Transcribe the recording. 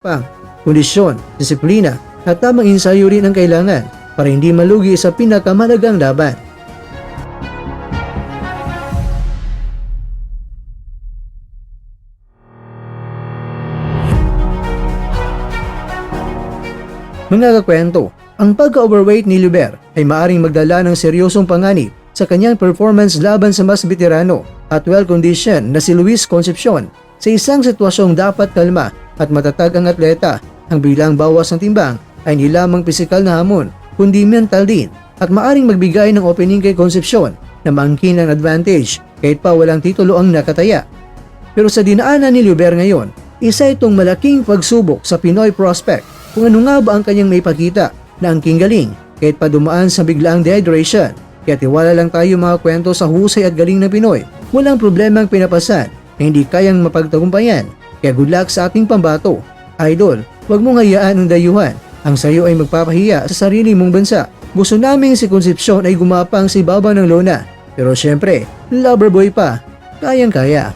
pang kondisyon, disiplina at tamang ensayo rin ang kailangan para hindi malugi sa pinakamahalagang laban. Mga kakwento, ang pagka-overweight ni Luber ay maaring magdala ng seryosong panganib sa kanyang performance laban sa mas veterano at well-conditioned na si Luis Concepcion. Sa isang sitwasyong dapat kalma at matatag ang atleta, ang biglang bawas ng timbang ay hindi lamang pisikal na hamon kundi mental din at maaring magbigay ng opening kay Concepcion na maangkin ang advantage kahit pa walang titulo ang nakataya. Pero sa dinaanan ni Luber ngayon, isa itong malaking pagsubok sa Pinoy prospect kung ano nga ba ang kanyang maipakita na angking galing kahit pa dumaan sa biglaang dehydration. Kaya tiwala lang tayo mga kwento sa husay at galing ng Pinoy. Walang problemang pinapasan na hindi kayang mapagtagumpayan. Kaya good luck sa ating pambato. Idol, huwag mong hayaan ang dayuhan. Ang sayo ay magpapahiya sa sarili mong bansa. Gusto naming si Concepcion ay gumapang sa ibabaw ng lona. Pero syempre, lover boy pa. Kayang-kaya.